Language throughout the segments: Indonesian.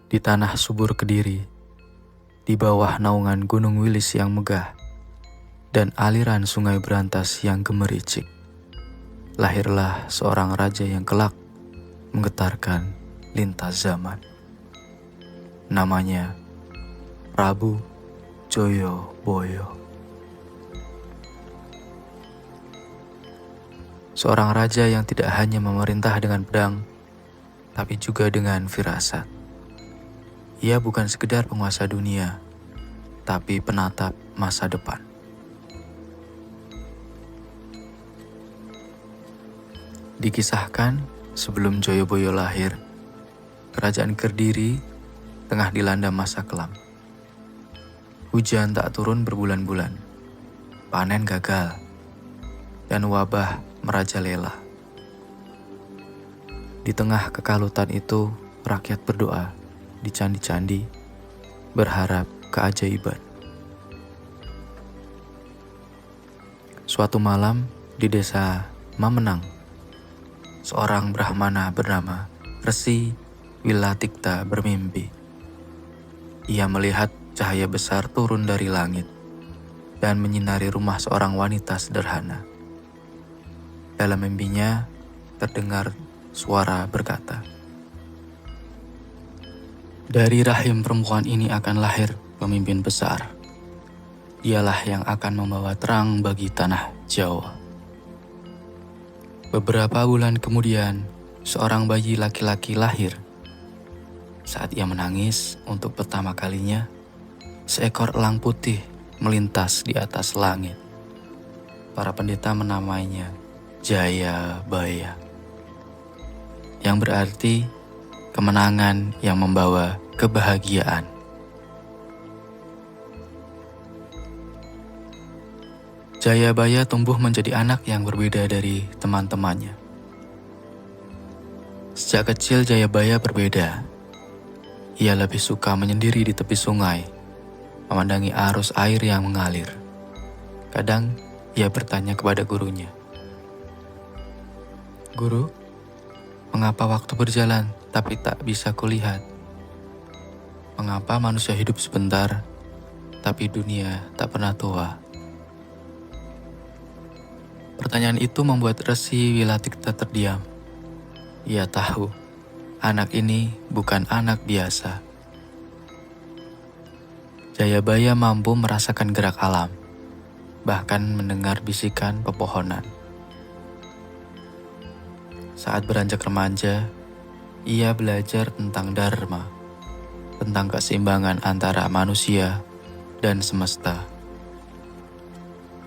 Di tanah subur Kediri, di bawah naungan Gunung Wilis yang megah, dan aliran sungai berantas yang gemericik, lahirlah seorang raja yang kelak menggetarkan lintas zaman. Namanya Prabu Joyoboyo. Seorang raja yang tidak hanya memerintah dengan pedang, tapi juga dengan firasat. Ia bukan sekedar penguasa dunia, tapi penatap masa depan. Dikisahkan, sebelum Joyoboyo lahir, kerajaan Kediri tengah dilanda masa kelam. Hujan tak turun berbulan-bulan, panen gagal, dan wabah merajalela. Di tengah kekalutan itu, rakyat berdoa di candi-candi, berharap keajaiban. Suatu malam di desa Mamenang, seorang Brahmana bernama Resi Wilatikta bermimpi. Ia melihat cahaya besar turun dari langit dan menyinari rumah seorang wanita sederhana. Dalam mimpinya terdengar suara berkata, "Dari rahim perempuan ini akan lahir pemimpin besar. Dialah yang akan membawa terang bagi tanah Jawa." Beberapa bulan kemudian, seorang bayi laki-laki lahir. Saat ia menangis untuk pertama kalinya, seekor elang putih melintas di atas langit. Para pendeta menamainya Jayabaya, yang berarti kemenangan yang membawa kebahagiaan. Jayabaya tumbuh menjadi anak yang berbeda dari teman-temannya. Sejak kecil Jayabaya berbeda. Ia lebih suka menyendiri di tepi sungai, memandangi arus air yang mengalir. Kadang ia bertanya kepada gurunya, "Guru, mengapa waktu berjalan tapi tak bisa kulihat? Mengapa manusia hidup sebentar, tapi dunia tak pernah tua?" Pertanyaan itu membuat Resi Wilatikta terdiam. Ia tahu, anak ini bukan anak biasa. Jayabaya mampu merasakan gerak alam, bahkan mendengar bisikan pepohonan. Saat beranjak remaja, ia belajar tentang dharma, tentang keseimbangan antara manusia dan semesta.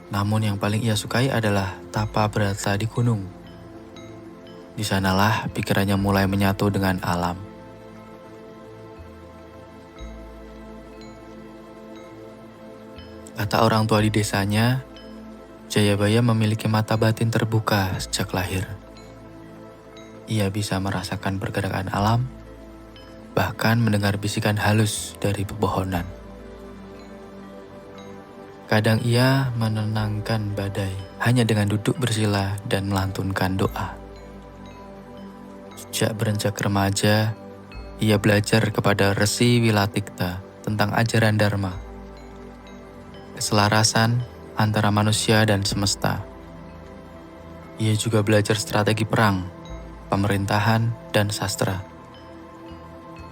Namun yang paling ia sukai adalah tapa berata di gunung. Di sanalah pikirannya mulai menyatu dengan alam. Kata orang tua di desanya, Jayabaya memiliki mata batin terbuka sejak lahir. Ia bisa merasakan pergerakan alam, bahkan mendengar bisikan halus dari pepohonan. Kadang ia menenangkan badai hanya dengan duduk bersila dan melantunkan doa. Sejak beranjak remaja, ia belajar kepada Resi Wilatikta tentang ajaran Dharma, keselarasan antara manusia dan semesta. Ia juga belajar strategi perang, pemerintahan, dan sastra.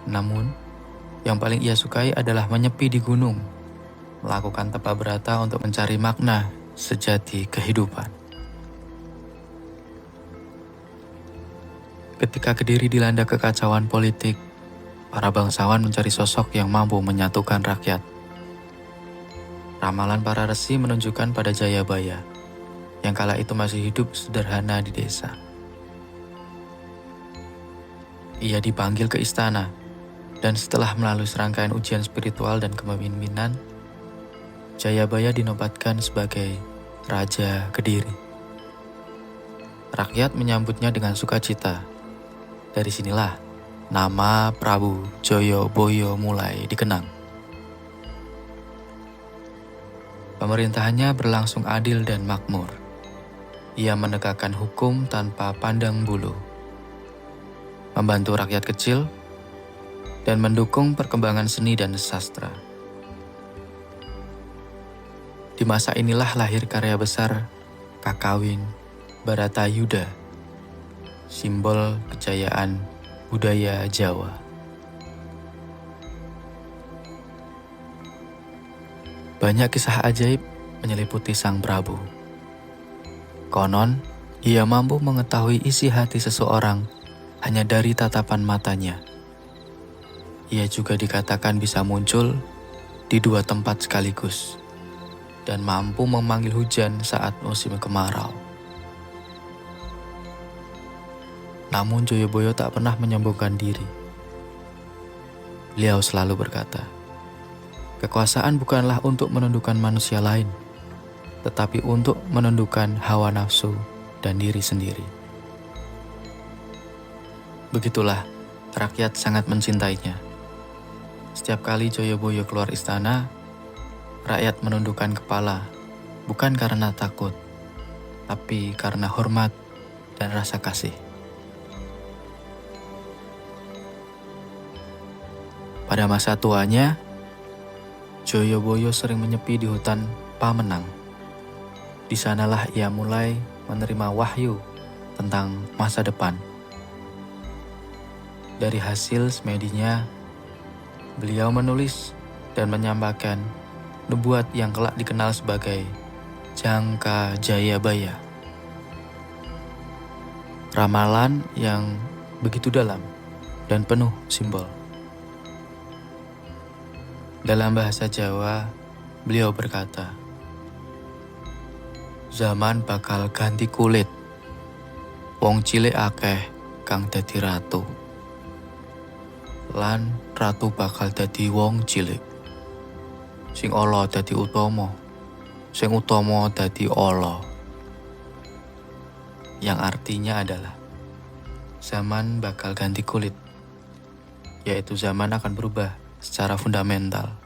Namun, yang paling ia sukai adalah menyepi di gunung, melakukan tapa berata untuk mencari makna sejati kehidupan. Ketika Kediri dilanda kekacauan politik, para bangsawan mencari sosok yang mampu menyatukan rakyat. Ramalan para resi menunjukkan pada Jayabaya, yang kala itu masih hidup sederhana di desa. Ia dipanggil ke istana, dan setelah melalui serangkaian ujian spiritual dan kepemimpinan, Jayabaya dinobatkan sebagai Raja Kediri. Rakyat menyambutnya dengan sukacita. Dari sinilah nama Prabu Joyoboyo mulai dikenang. Pemerintahannya berlangsung adil dan makmur. Ia menegakkan hukum tanpa pandang bulu, membantu rakyat kecil, dan mendukung perkembangan seni dan sastra. Di masa inilah lahir karya besar Kakawin Bharatayuddha, simbol kejayaan budaya Jawa. Banyak kisah ajaib menyeliputi Sang Prabu. Konon, ia mampu mengetahui isi hati seseorang hanya dari tatapan matanya. Ia juga dikatakan bisa muncul di 2 tempat sekaligus dan mampu memanggil hujan saat musim kemarau. Namun Joyoboyo tak pernah menyombongkan diri. Beliau selalu berkata, kekuasaan bukanlah untuk menundukkan manusia lain, tetapi untuk menundukkan hawa nafsu dan diri sendiri. Begitulah, rakyat sangat mencintainya. Setiap kali Joyoboyo keluar istana, rakyat menundukkan kepala, bukan karena takut, tapi karena hormat dan rasa kasih. Pada masa tuanya, Joyoboyo sering menyepi di hutan Pamenang. Di sanalah ia mulai menerima wahyu tentang masa depan. Dari hasil semedinya, beliau menulis dan menyampaikan nubuat yang kelak dikenal sebagai Jangka Jayabaya. Ramalan yang begitu dalam dan penuh simbol. Dalam bahasa Jawa, beliau berkata, zaman bakal ganti kulit, wong cilik akeh kang dadi ratu, lan ratu bakal dadi wong cilik. Sing ala dadi utama, sing utama dadi ala. Yang artinya adalah zaman bakal ganti kulit, yaitu zaman akan berubah secara fundamental.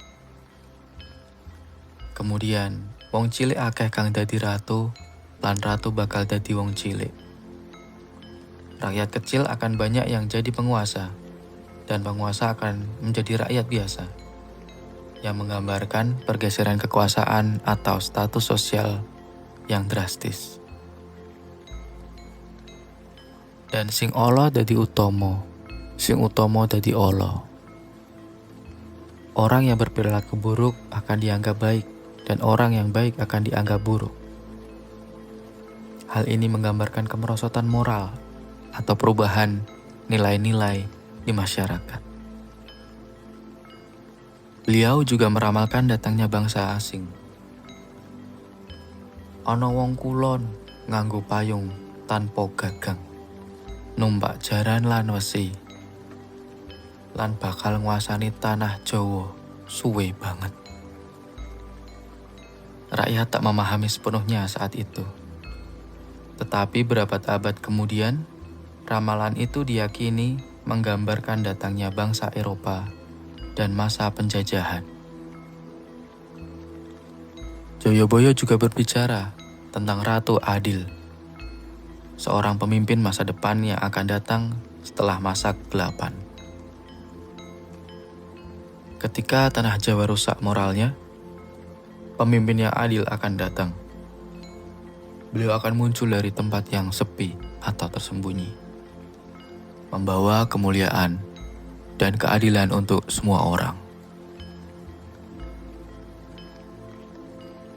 Kemudian, wong cilik akeh kang dadi ratu, lan ratu bakal dadi wong cilik. Rakyat kecil akan banyak yang jadi penguasa, dan penguasa akan menjadi rakyat biasa, yang menggambarkan pergeseran kekuasaan atau status sosial yang drastis. Dan sing ala dadi utama, sing utama dadi ala. Orang yang berperilaku buruk akan dianggap baik, dan orang yang baik akan dianggap buruk. Hal ini menggambarkan kemerosotan moral atau perubahan nilai-nilai di masyarakat. Beliau juga meramalkan datangnya bangsa asing. Ana wong kulon nganggo payung tanpa gagang, numpak jaran lan wesi, lan bakal nguasani tanah Jawa suwe banget. Rakyat tak memahami sepenuhnya saat itu. Tetapi berabad-abad kemudian, ramalan itu diyakini menggambarkan datangnya bangsa Eropa dan masa penjajahan. Joyoboyo juga berbicara tentang Ratu Adil, seorang pemimpin masa depan yang akan datang setelah masa kegelapan. Ketika tanah Jawa rusak moralnya, pemimpin yang adil akan datang. Beliau akan muncul dari tempat yang sepi atau tersembunyi, membawa kemuliaan dan keadilan untuk semua orang.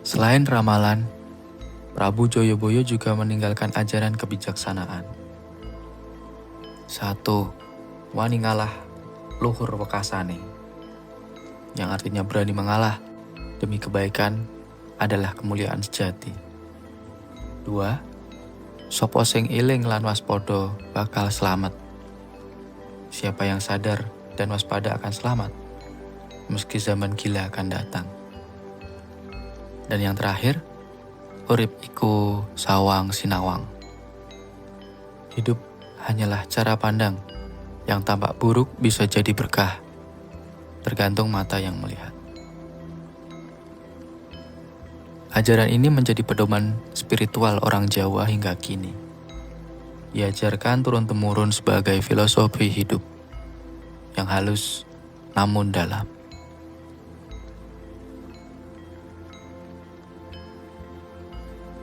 Selain ramalan, Prabu Joyoboyo juga meninggalkan ajaran kebijaksanaan. 1. Wani ngalah luhur wekasane, yang artinya berani mengalah demi kebaikan adalah kemuliaan sejati. 2. Sopo sing iling lan waspada bakal selamat. Siapa yang sadar dan waspada akan selamat, meski zaman gila akan datang. Dan yang terakhir, urip iku sawang sinawang. Hidup hanyalah cara pandang, yang tampak buruk bisa jadi berkah, tergantung mata yang melihat. Ajaran ini menjadi pedoman spiritual orang Jawa hingga kini. Diajarkan turun-temurun sebagai filosofi hidup yang halus namun dalam.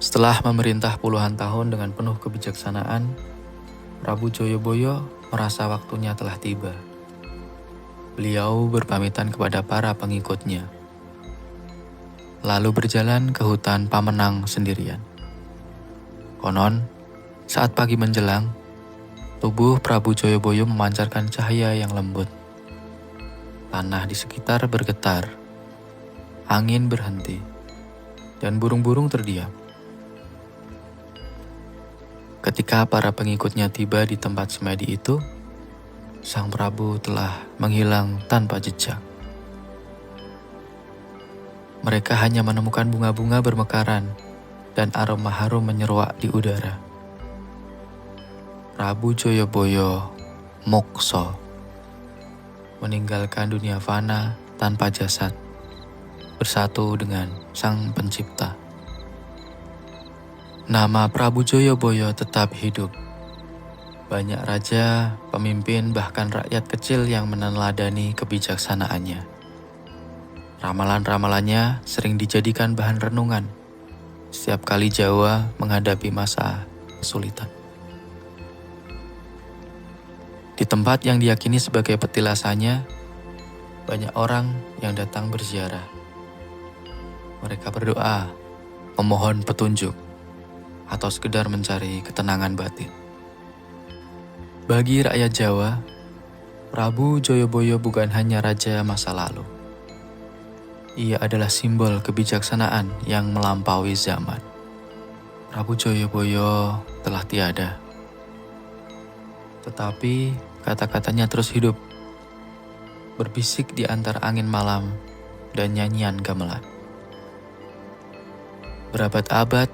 Setelah memerintah puluhan tahun dengan penuh kebijaksanaan, Prabu Joyoboyo merasa waktunya telah tiba. Beliau berpamitan kepada para pengikutnya, lalu berjalan ke hutan Pamenang sendirian. Konon, saat pagi menjelang, tubuh Prabu Joyoboyo memancarkan cahaya yang lembut. Tanah di sekitar bergetar, angin berhenti, dan burung-burung terdiam. Ketika para pengikutnya tiba di tempat semedi itu, sang Prabu telah menghilang tanpa jejak. Mereka hanya menemukan bunga-bunga bermekaran dan aroma harum menyeruak di udara. Prabu Joyoboyo mokso, meninggalkan dunia fana tanpa jasad, bersatu dengan Sang Pencipta. Nama Prabu Joyoboyo tetap hidup. Banyak raja, pemimpin, bahkan rakyat kecil yang meneladani kebijaksanaannya. Ramalan-ramalannya sering dijadikan bahan renungan setiap kali Jawa menghadapi masa kesulitan. Di tempat yang diyakini sebagai petilasannya, banyak orang yang datang berziarah. Mereka berdoa, memohon petunjuk, atau sekedar mencari ketenangan batin. Bagi rakyat Jawa, Prabu Joyoboyo bukan hanya raja masa lalu. Ia adalah simbol kebijaksanaan yang melampaui zaman. Prabu Joyoboyo telah tiada, tetapi kata-katanya terus hidup, berbisik di antara angin malam dan nyanyian gamelan. Berabad-abad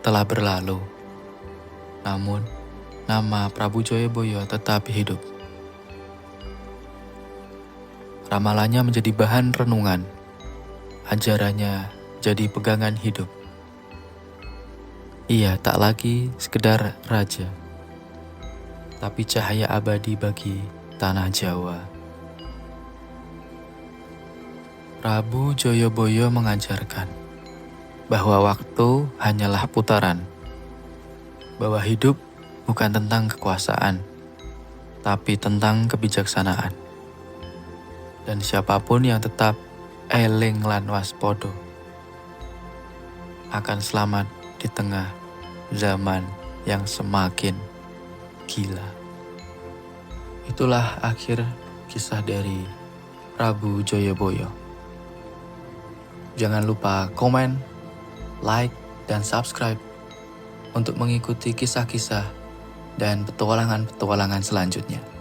telah berlalu, namun nama Prabu Joyoboyo tetap hidup. Ramalannya menjadi bahan renungan, ajarannya jadi pegangan hidup. Ia tak lagi sekedar raja, tapi cahaya abadi bagi tanah Jawa. Prabu Joyoboyo mengajarkan bahwa waktu hanyalah putaran, bahwa hidup bukan tentang kekuasaan, tapi tentang kebijaksanaan. Dan siapapun yang tetap eling lan waspodo akan selamat di tengah zaman yang semakin gila. Itulah akhir kisah dari Prabu Joyoboyo. Jangan lupa komen, like, dan subscribe untuk mengikuti kisah-kisah dan petualangan-petualangan selanjutnya.